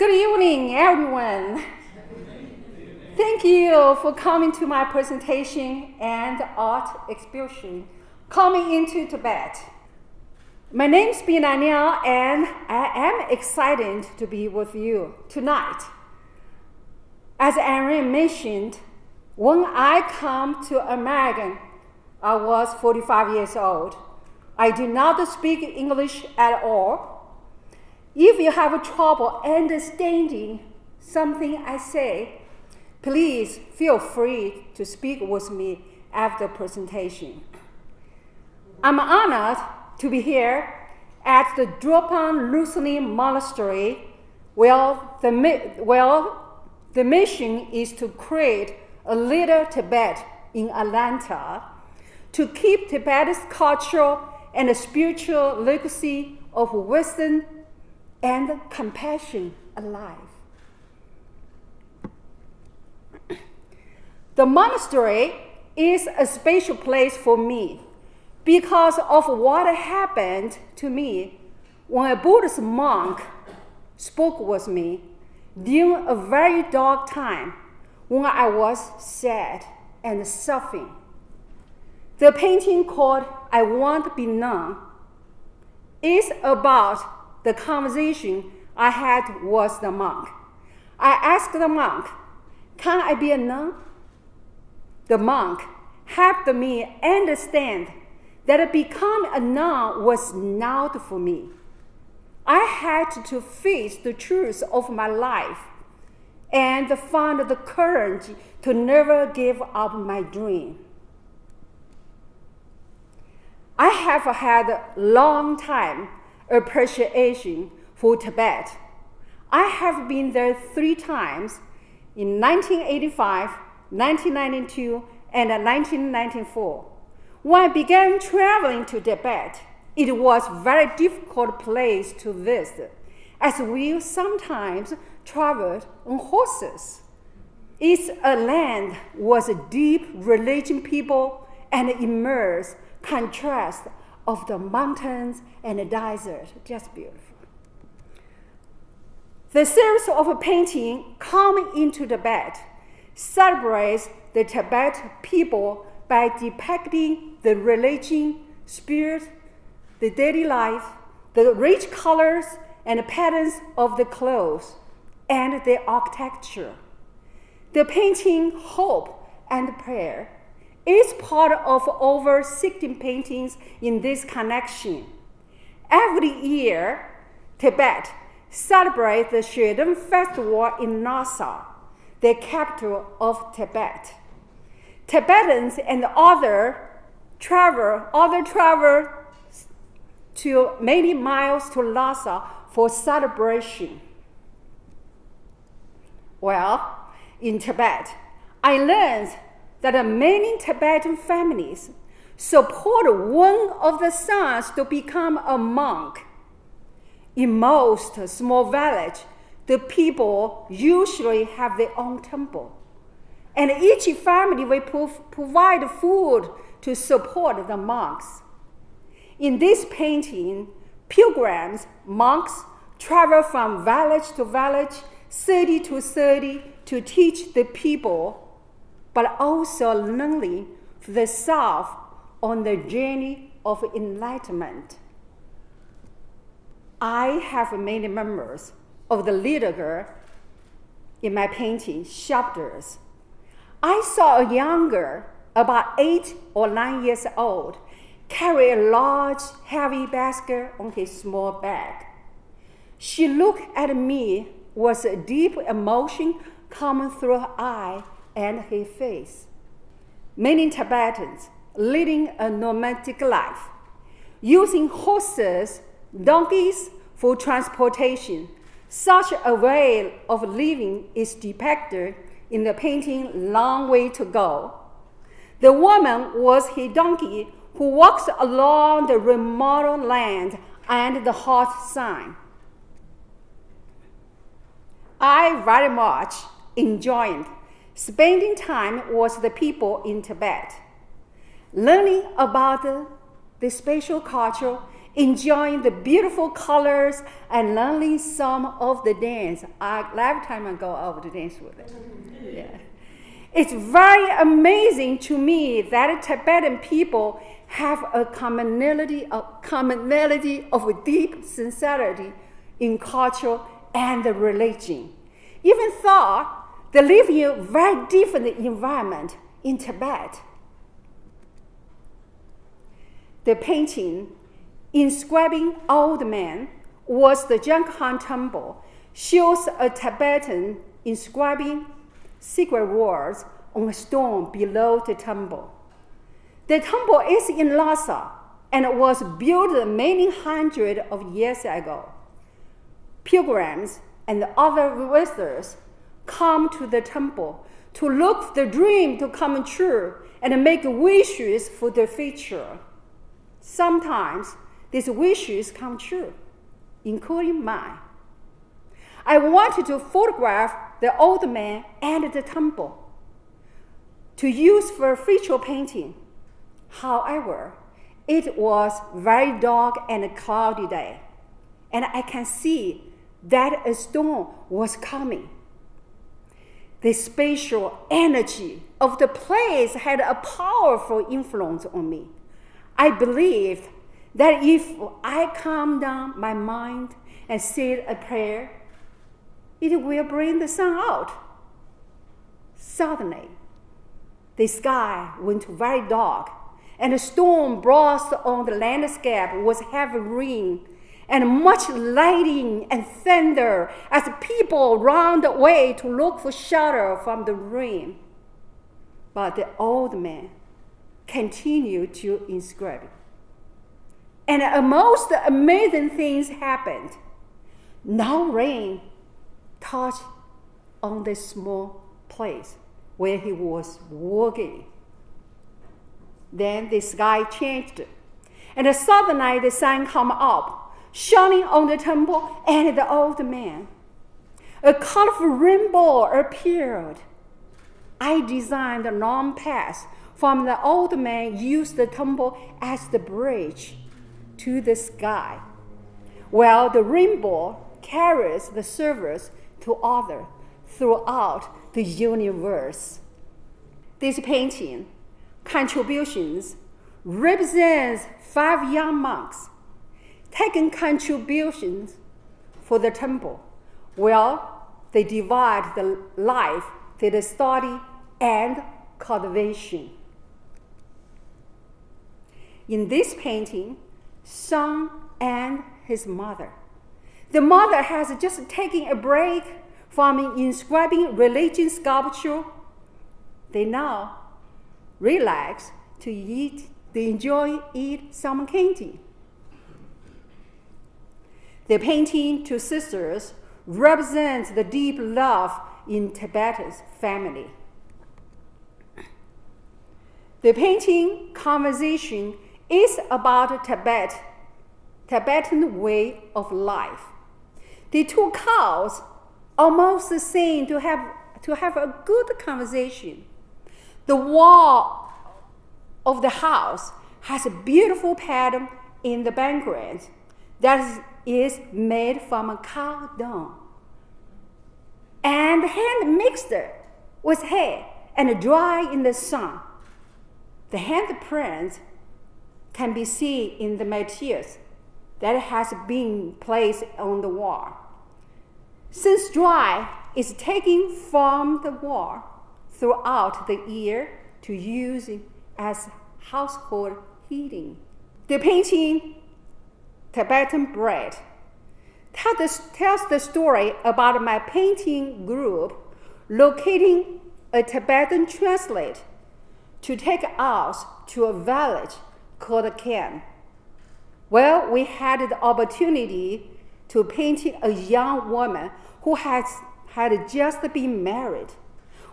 Good evening, everyone. Thank you for coming to my presentation and art exhibition, Coming into Tibet. My name is BiLan Liao, and I am excited to be with you tonight. As Aaron mentioned, when I come to America, I was 45 years old. I do not speak English at all. If you have trouble understanding something I say, please feel free to speak with me after the presentation. I'm honored to be here at the Drepung Loseling Monastery, where the mission is to create a little Tibet in Atlanta, to keep Tibet's cultural and spiritual legacy of wisdom and compassion alive. The monastery is a special place for me because of what happened to me when a Buddhist monk spoke with me during a very dark time when I was sad and suffering. The painting called I Want to Be Known is about the conversation I had with the monk. I asked the monk, "Can I be a nun?" The monk helped me understand that becoming a nun was not for me. I had to face the truth of my life and find the courage to never give up my dream. I have had a long time appreciation for Tibet. I have been there 3 times, in 1985, 1992, and 1994. When I began traveling to Tibet, it was a very difficult place to visit, as we sometimes traveled on horses. Its land was a deep religion people and immense contrast of the mountains and the desert, just beautiful. The series of painting Coming into Tibet celebrates the Tibetan people by depicting the religion, spirit, the daily life, the rich colors and patterns of the clothes, and the architecture. The painting Hope and Prayer is part of over 16 paintings in this connection. Every year, Tibet celebrates the Jeanne festival in Lhasa, the capital of Tibet. Tibetans and others travel to many miles to Lhasa for celebration. Well, in Tibet, I learned that many Tibetan families support one of the sons to become a monk. In most small villages, the people usually have their own temple, and each family will provide food to support the monks. In this painting, pilgrims, monks, travel from village to village, city to city to teach the people, but also learning for themselves on the journey of enlightenment. I have many memories of the little girl in my painting, Shoulders. I saw a young girl, about 8 or 9 years old, carry a large, heavy basket on his small bag. She looked at me with a deep emotion coming through her eye and her face. Many Tibetans leading a nomadic life, using horses, donkeys for transportation. Such a way of living is depicted in the painting Long Way to Go. The woman was her donkey who walks along the remote land and the hot sun. I very much enjoyed spending time with the people in Tibet, learning about the spiritual culture enjoying the beautiful colors and learning some of the dance. Last time I go over to dance with it. Yeah. It's very amazing to me that Tibetan people have a commonality of deep sincerity in culture and religion. Even though they live in a very different environment in Tibet. The painting, Inscribing Old Man, was the Jeanne temple, shows a Tibetan inscribing secret words on a stone below the temple. The temple is in Lhasa and was built many hundreds of years ago. Pilgrims and other visitors come to the temple to look for the dream to come true and make wishes for the future. Sometimes these wishes come true, including mine. I wanted to photograph the old man and the temple to use for a future painting. However, it was very dark and a cloudy day, and I can see that a storm was coming. The spatial energy of the place had a powerful influence on me. I believed that if I calm down my mind and say a prayer, it will bring the sun out. Suddenly, the sky went very dark, and a storm burst on the landscape with heavy rain and much lightning and thunder as people ran away to look for shelter from the rain. But the old man continued to inscribe. And the most amazing things happened. No rain touched on this small place where he was walking. Then the sky changed, and suddenly the sun came up, shining on the temple and the old man. A colorful rainbow appeared. I designed a long path from the old man, used the temple as the bridge to the sky, while the rainbow carries the service to others throughout the universe. This painting contributions represents 5 young monks taking contributions for the temple, while they divide the life to the study and cultivation. In this painting, son and his mother. The mother has just taken a break from inscribing religious sculpture. They now relax to eat some candy. The painting two sisters represents the deep love in Tibetan's family. The painting conversation is about Tibetan way of life. The two couples almost seem to have a good conversation. The wall of the house has a beautiful pattern in the background that is made from a cow dung and hand mixed with hay and dry in the sun. The handprints can be seen in the materials that has been placed on the wall. Since dry is taken from the wall throughout the year to use as household heating. The painting Tibetan Bread tells the story about my painting group locating a Tibetan translate to take us to a village called Ken. Well, we had the opportunity to paint a young woman who had just been married,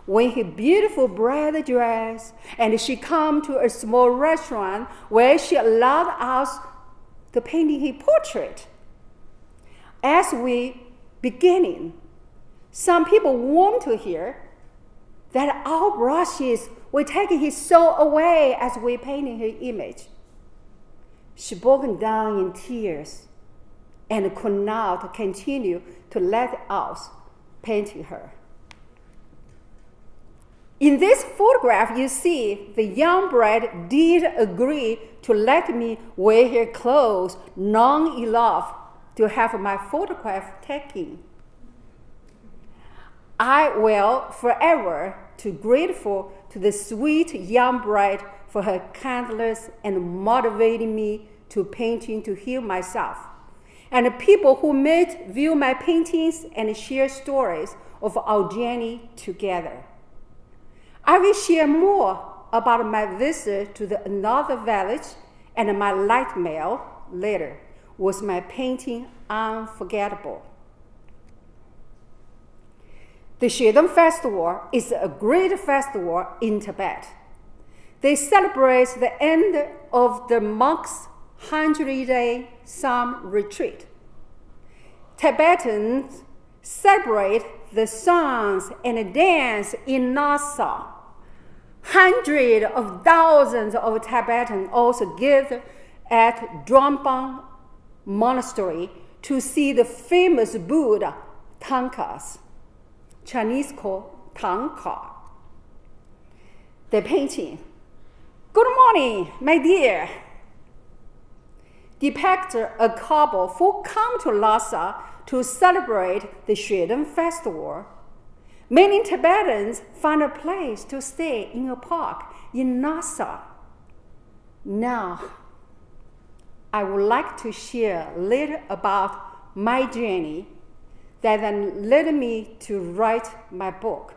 wearing her beautiful bridal dress, and she came to a small restaurant where she allowed us to paint her portrait. As we beginning, some people warmed to hear that our brushes were taking his soul away as we painted her image. She broke down in tears and could not continue to let us paint her. In this photograph, you see the young bride did agree to let me wear her clothes long enough to have my photograph taken. I will forever be grateful to the sweet young bride for her kindness and motivating me to painting to heal myself, and the people who met view my paintings and share stories of our journey together. I will share more about my visit to another village and my light mail later. Was my painting unforgettable? The Shidam Festival is a great festival in Tibet. They celebrate the end of the monks' 100-day summer retreat. Tibetans celebrate the songs and dance in Lhasa. Hundreds of thousands of Tibetans also gather at Drepung Monastery to see the famous Buddha Tankas, Chinese called Tanka. The painting, "Good morning, my dear," depicts a couple who come to Lhasa to celebrate the Shidam Festival. Many Tibetans find a place to stay in a park in Lhasa. Now, I would like to share a little about my journey that then led me to write my book,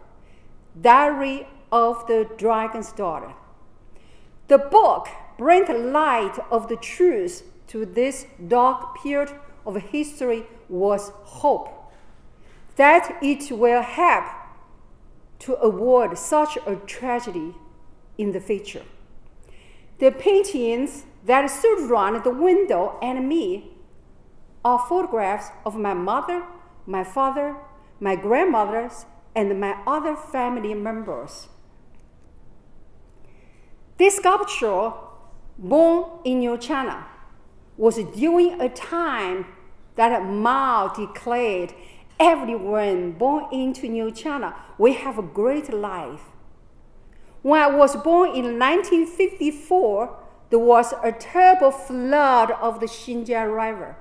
Diary of the Dragon's Daughter. The book brings light of the truth to this dark period of history with hope that it will help to avoid such a tragedy in the future. The paintings that surround the window and me are photographs of my mother, my father, my grandmothers, and my other family members. This sculpture, born in New China, was during a time that Mao declared everyone born into New China will have a great life. When I was born in 1954, there was a terrible flood of the Xinjiang River,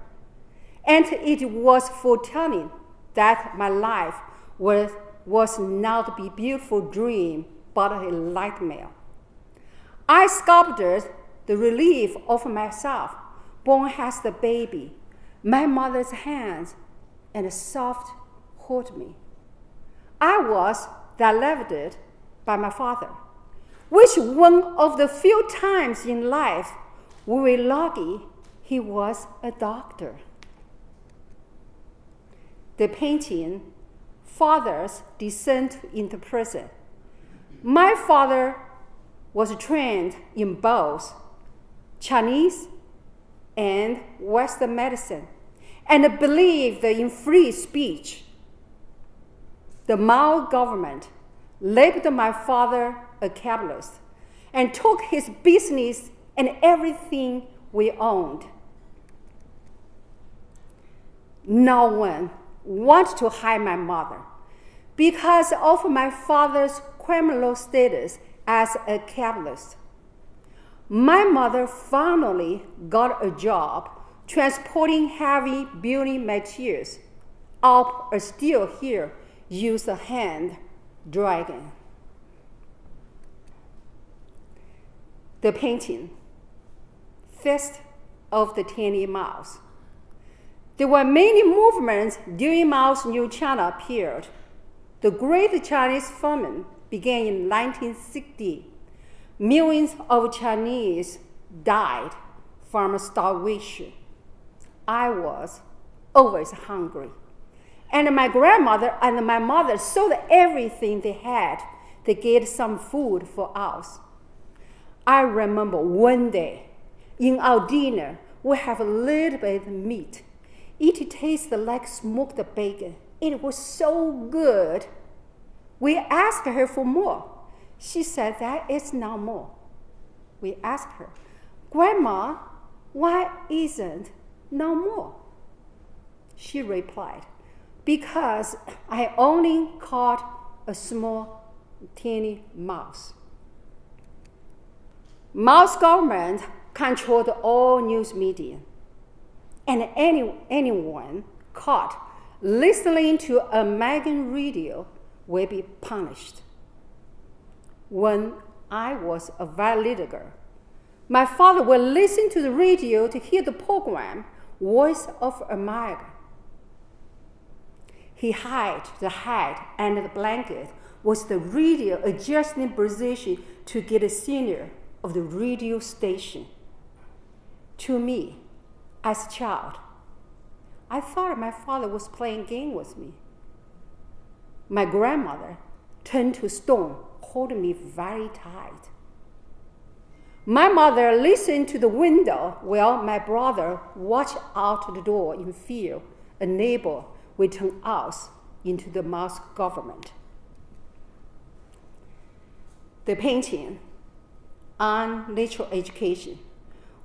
and it was foretelling that my life was not a beautiful dream, but a nightmare. I sculpted the relief of myself, born as the baby, my mother's hands, and soft hold me. I was delivered by my father, which one of the few times in life we were lucky he was a doctor. The painting, Father's Descent into Prison. My father was trained in both Chinese and Western medicine, and believed in free speech. The Mao government labeled my father a capitalist and took his business and everything we owned. No one wanted to hire my mother because of my father's criminal status as a capitalist. My mother finally got a job transporting heavy building materials up a still here used hand dragon. The painting, Fist of the 10 Miles. There were many movements during Mao's New China period. The Great Chinese Famine began in 1960. Millions of Chinese died from starvation. I was always hungry. And my grandmother and my mother sold everything they had to get some food for us. I remember one day, in our dinner, we have a little bit of meat. It tasted like smoked bacon. It was so good. We asked her for more. She said that it's not more. We asked her, Grandma, Why isn't no more? She replied, because I only caught a small, teeny mouse. Mao's government controlled all news media, and anyone caught listening to American radio will be punished. When I was a very little girl, my father would listen to the radio to hear the program Voice of America. He hid the head under the blanket with the radio adjusting position to get a signal of the radio station. To me, as a child, I thought my father was playing a game with me. My grandmother turned to stone, holding me very tight. My mother listened to the window while my brother watched out the door in fear a neighbor would turn us into the Mao's government. The painting on natural education.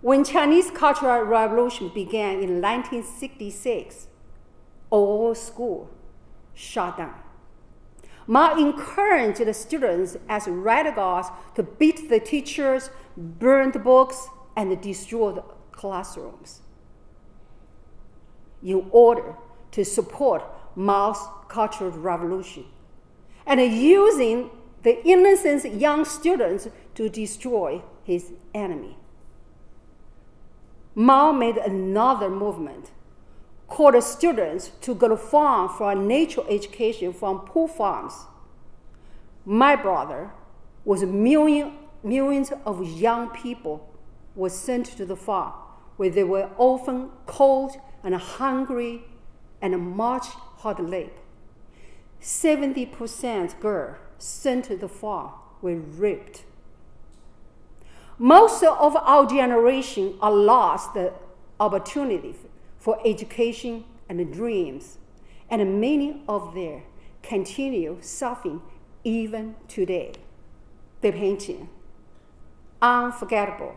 When Chinese Cultural Revolution began in 1966, all schools shut down. Mao encouraged the students as radicals to beat the teachers, burn the books, and destroy the classrooms in order to support Mao's Cultural Revolution, and using the innocent young students to destroy his enemy. Mao made another movement, called students to go to farm for a natural education from poor farms. My brother was millions of young people were sent to the farm where they were often cold and hungry and much hard labor. 70% girls sent to the farm were raped. Most of our generation are lost the opportunity for education and dreams, and many of them continue suffering even today. The painting, unforgettable,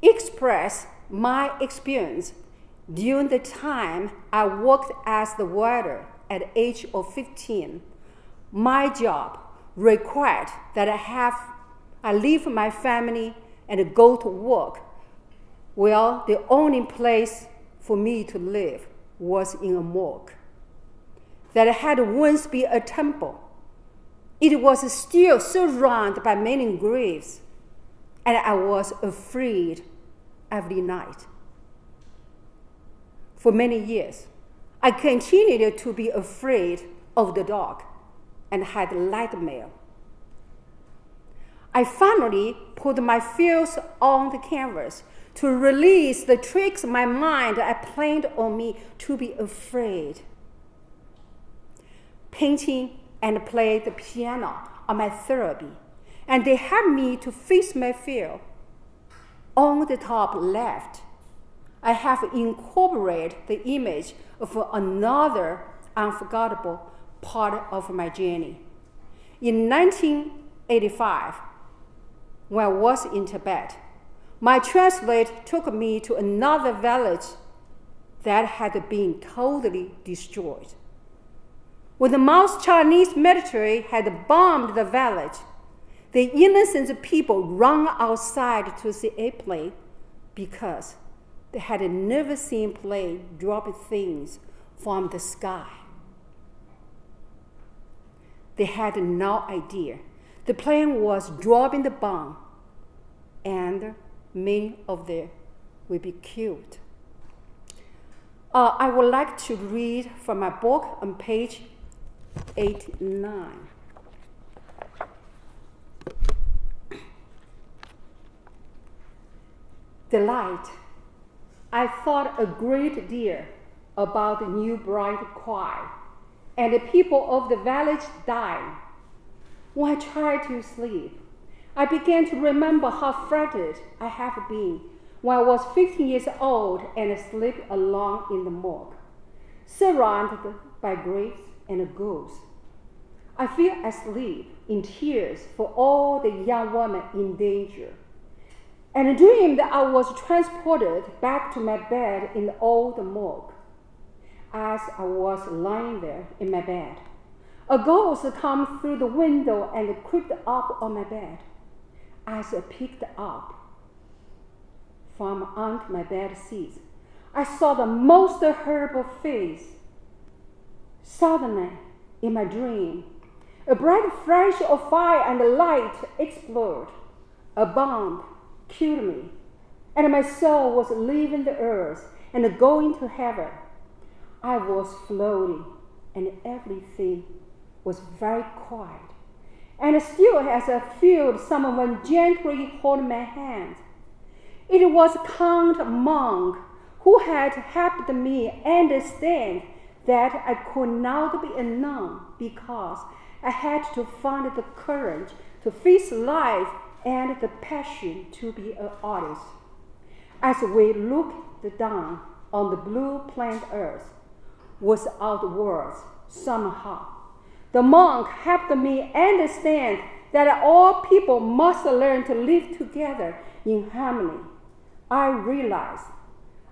express my experience during the time I worked as the waiter at the age of 15. My job required that I leave my family and go to work. Well, the only place for me to live was in a morgue that had once been a temple. It was still surrounded by many graves, and I was afraid every night. For many years, I continued to be afraid of the dark and had nightmares. I finally put my fears on the canvas to release the tricks my mind had planned on me to be afraid. Painting and playing the piano are my therapy, and they help me to face my fear. On the top left, I have incorporated the image of another unforgettable part of my journey. In 1985, when I was in Tibet, my translator took me to another village that had been totally destroyed. When the Mao's Chinese military had bombed the village, the innocent people ran outside to see a plane because they had never seen a plane drop things from the sky. They had no idea the plane was dropping the bomb, and many of them will be killed. I would like to read from my book on page 89. The light. I thought a great deal about the new bride choir and the people of the village dying. When I tried to sleep, I began to remember how frightened I have been when I was 15 years old and asleep alone in the morgue, surrounded by graves and ghosts. I fell asleep in tears for all the young women in danger. and dreamed that I was transported back to my bed in the old morgue. As I was lying there in my bed, a ghost came through the window and crept up on my bed. As I picked up from under my bed seat, I saw the most horrible face. Suddenly, in my dream, a bright flash of fire and light exploded. A bomb killed me, and my soul was leaving the earth and going to heaven. I was floating, and everything was very quiet. And still as I felt someone gently hold my hand. It was Count Monk who had helped me understand that I could not be a nun because I had to find the courage to face life and the passion to be an artist. As we looked down on the blue planet Earth, without words, somehow, the monk helped me understand that all people must learn to live together in harmony. I realized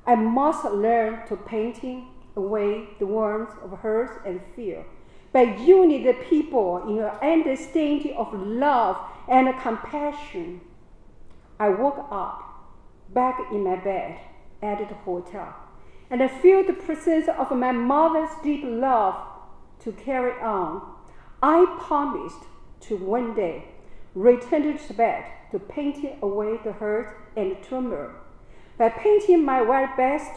I must learn to painting away the wounds of hurt and fear by uniting the people in an understanding of love and compassion. I woke up back in my bed at the hotel, and I feel the presence of my mother's deep love to carry on. I promised to one day return to Tibet to painting away the hurt and turmoil by painting my very best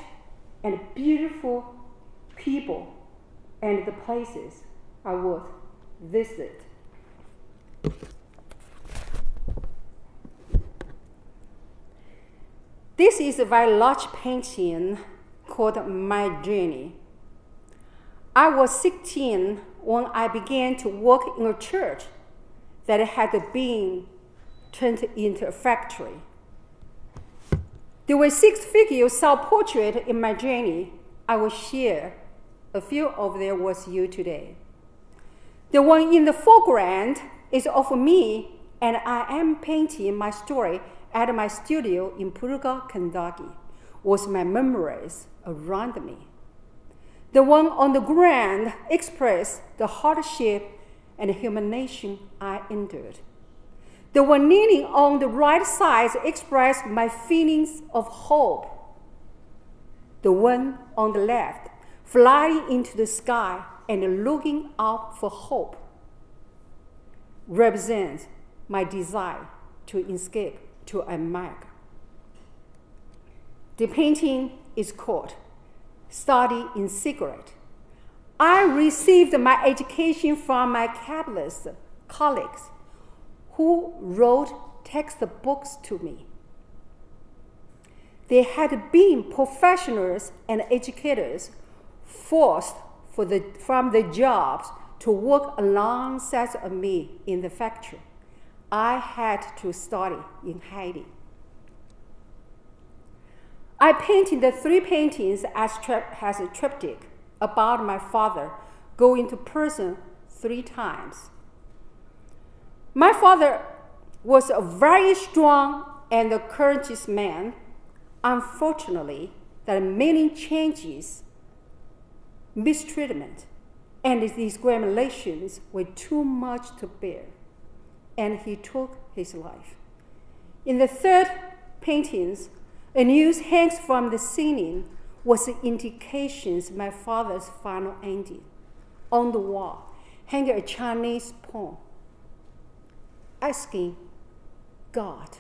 and beautiful people and the places I would visit. This is a very large painting called My Journey. I was 16 when I began to work in a church that had been turned into a factory. There were 6 figures self-portraits in my journey. I will share a few of them with you today. The one in the foreground is of me, and I am painting my story at my studio in Purga, Kentucky, with my memories around me. The one on the ground expresses the hardship and humiliation I endured. The one kneeling on the right side expresses my feelings of hope. The one on the left flying into the sky and looking out for hope represents my desire to escape to America. The painting is called Study in Secret. I received my education from my Catholic colleagues who wrote textbooks to me. They had been professionals and educators forced from the jobs to work alongside of me in the factory. I had to study in hiding. I painted the 3 paintings as a triptych about my father going to prison 3 times. My father was a very strong and courageous man. Unfortunately, there are many changes, mistreatment, and discriminations were too much to bear, and he took his life. In the 3rd paintings, a news hangs from the ceiling was indications my father's final ending. On the wall, hang a Chinese poem asking God.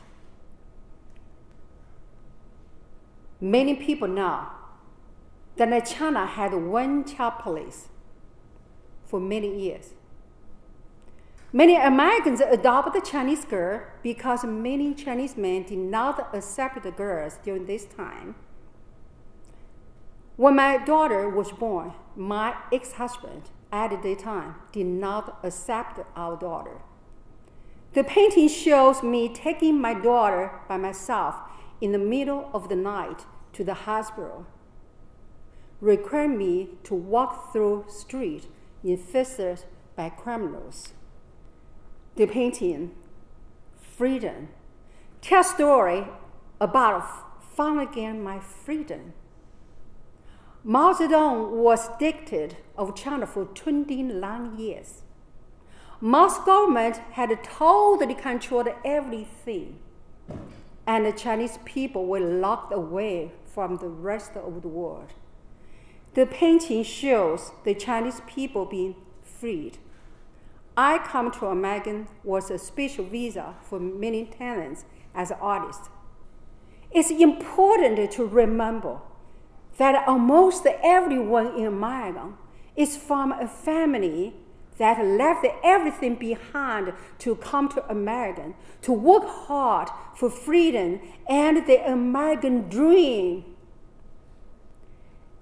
Many people know that China had one child police for many years. Many Americans adopted the Chinese girl because many Chinese men did not accept the girls during this time. When my daughter was born, my ex-husband at the time did not accept our daughter. The painting shows me taking my daughter by myself in the middle of the night to the hospital, requiring me to walk through streets infested by criminals. The painting, Freedom, tells story about found again my freedom. Mao Zedong was dictator of China for 29 years. Mao's government had totally controlled everything, and the Chinese people were locked away from the rest of the world. The painting shows the Chinese people being freed. I come to America was a special visa for many talents as an artist. It's important to remember that almost everyone in America is from a family that left everything behind to come to America, to work hard for freedom and the American dream.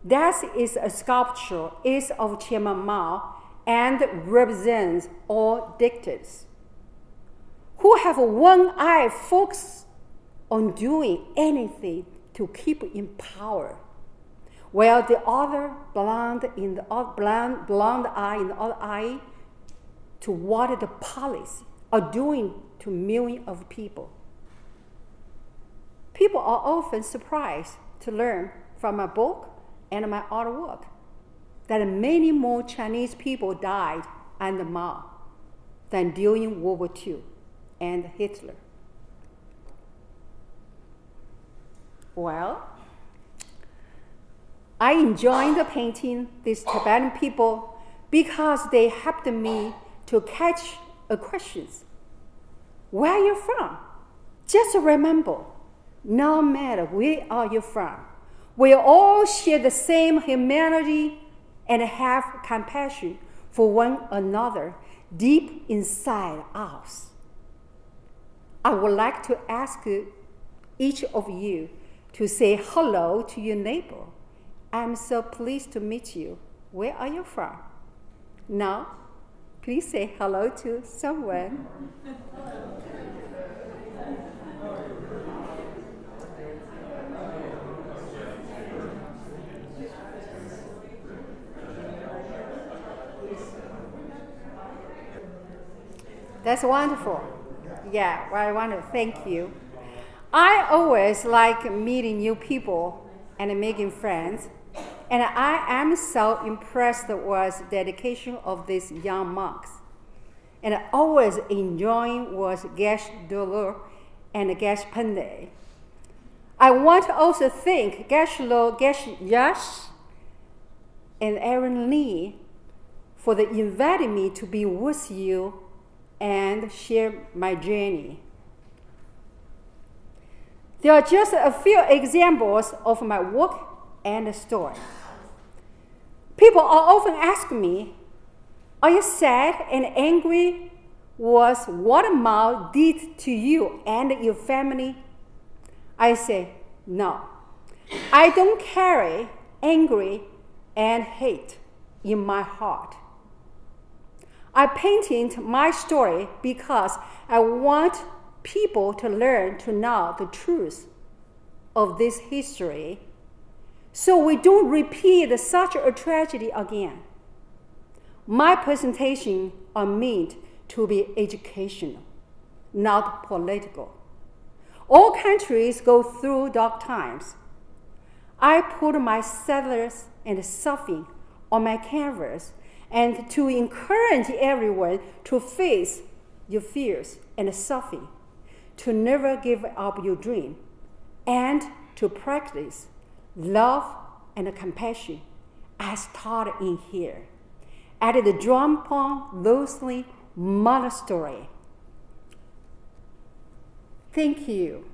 That is a sculpture is of Chairman Mao and represents all dictators who have one eye focused on doing anything to keep in power, while the other blonde eye in the other eye to what the policy are doing to millions of people. People are often surprised to learn from my book and my artwork that many more Chinese people died under Mao than during World War II and Hitler. Well, I enjoyed the painting these Tibetan people because they helped me to catch a question. Where are you from? Just remember, no matter where are you from, we all share the same humanity and have compassion for one another deep inside us. I would like to ask each of you to say hello to your neighbor. I'm so pleased to meet you. Where are you from? Now, please say hello to someone. That's wonderful. Yeah, well, I want to thank you. I always like meeting new people and making friends, and I am so impressed with the dedication of these young monks. And always enjoying was Geshe Dolo and Geshe Pende. I want to also thank Geshe Lo, Geshe Yash, and Aaron Lee for the inviting me to be with you and share my journey. There are just a few examples of my work and story. People are often asking me, are you sad and angry with what Mao did to you and your family? I say, no. I don't carry anger and hate in my heart. I painted my story because I want people to learn to know the truth of this history so we don't repeat such a tragedy again. My presentation are meant to be educational, not political. All countries go through dark times. I put my sadness and suffering on my canvas and to encourage everyone to face your fears and suffering, to never give up your dream, and to practice love and compassion as taught in here at the Drepung Loseling Monastery. Thank you.